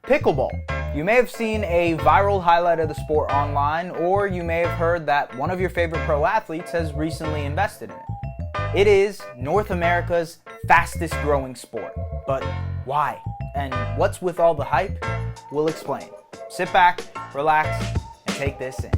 Pickleball. You may have seen a viral highlight of the sport online, or you may have heard that one of your favorite pro athletes has recently invested in it. It is North America's fastest growing sport. But why? And what's with all the hype? We'll explain. Sit back, relax, and take this in.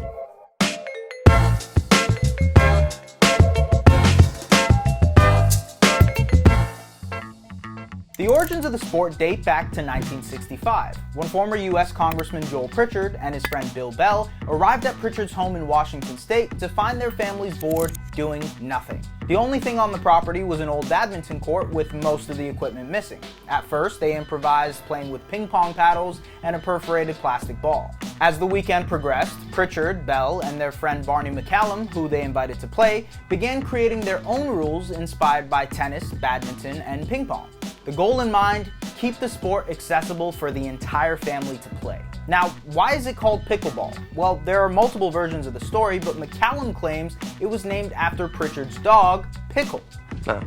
The origins of the sport date back to 1965, when former U.S. Congressman Joel Pritchard and his friend Bill Bell arrived at Pritchard's home in Washington State to find their families bored doing nothing. The only thing on the property was an old badminton court with most of the equipment missing. At first, they improvised playing with ping pong paddles and a perforated plastic ball. As the weekend progressed, Pritchard, Bell, and their friend Barney McCallum, who they invited to play, began creating their own rules inspired by tennis, badminton, and ping pong. The goal in mind, keep the sport accessible for the entire family to play. Now, why is it called pickleball? Well, there are multiple versions of the story, but McCallum claims it was named after Pritchard's dog, Pickle. Now,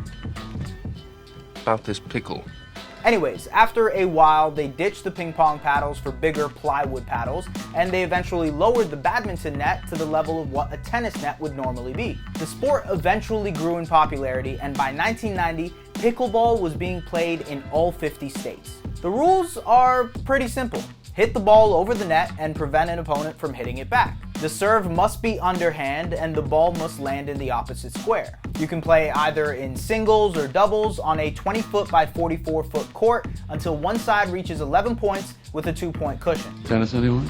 about this pickle. Anyways, after a while, they ditched the ping pong paddles for bigger plywood paddles, and they eventually lowered the badminton net to the level of what a tennis net would normally be. The sport eventually grew in popularity, and by 1990, pickleball was being played in all 50 states. The rules are pretty simple. Hit the ball over the net and prevent an opponent from hitting it back. The serve must be underhand and the ball must land in the opposite square. You can play either in singles or doubles on a 20-foot by 44-foot court until one side reaches 11 points with a 2-point cushion. Tennis, anyone?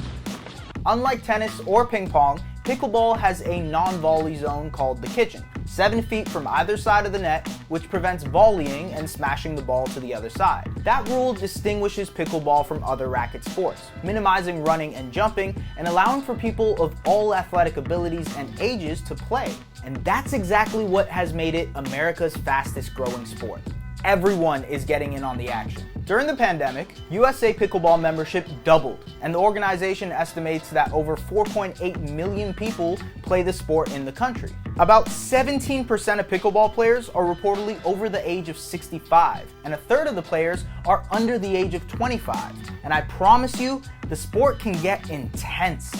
Unlike tennis or ping pong, pickleball has a non-volley zone called the kitchen, 7 feet from either side of the net, which prevents volleying and smashing the ball to the other side. That rule distinguishes pickleball from other racket sports, minimizing running and jumping and allowing for people of all athletic abilities and ages to play. And that's exactly what has made it America's fastest growing sport. Everyone is getting in on the action. During the pandemic, USA Pickleball membership doubled, and the organization estimates that over 4.8 million people play the sport in the country. About 17% of pickleball players are reportedly over the age of 65, and a third of the players are under the age of 25. And I promise you, the sport can get intense.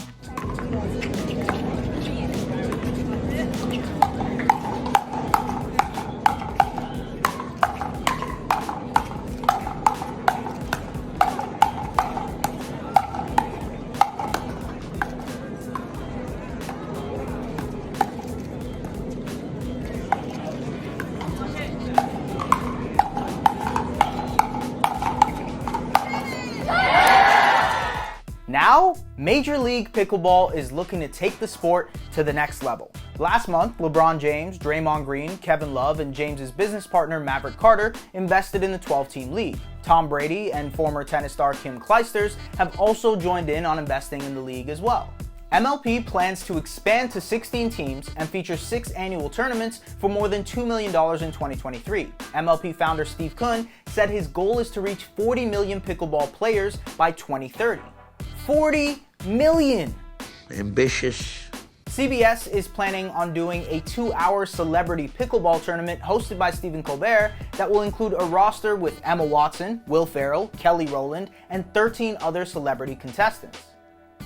Now, Major League Pickleball is looking to take the sport to the next level. Last month, LeBron James, Draymond Green, Kevin Love, and James's business partner Maverick Carter invested in the 12-team league. Tom Brady and former tennis star Kim Clijsters have also joined in on investing in the league as well. MLP plans to expand to 16 teams and feature 6 annual tournaments for more than $2 million in 2023. MLP founder Steve Kuhn said his goal is to reach 40 million pickleball players by 2030. 40 million! Ambitious. CBS is planning on doing a 2-hour celebrity pickleball tournament hosted by Stephen Colbert that will include a roster with Emma Watson, Will Ferrell, Kelly Rowland, and 13 other celebrity contestants.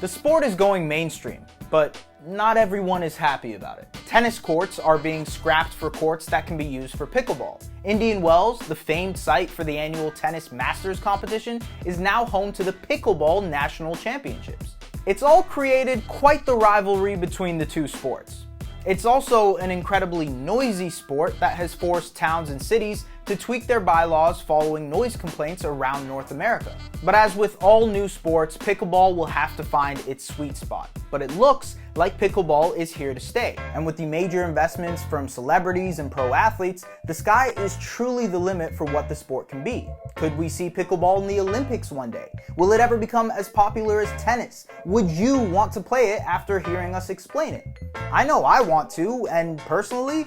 The sport is going mainstream, but not everyone is happy about it. Tennis courts are being scrapped for courts that can be used for pickleball. Indian Wells, the famed site for the annual Tennis Masters competition, is now home to the Pickleball National Championships. It's all created quite the rivalry between the two sports. It's also an incredibly noisy sport that has forced towns and cities to tweak their bylaws following noise complaints around North America. But as with all new sports, pickleball will have to find its sweet spot. But it looks like pickleball is here to stay. And with the major investments from celebrities and pro athletes, the sky is truly the limit for what the sport can be. Could we see pickleball in the Olympics one day? Will it ever become as popular as tennis? Would you want to play it after hearing us explain it? I know I want to, and personally,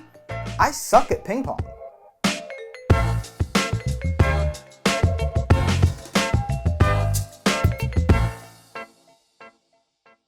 I suck at ping pong.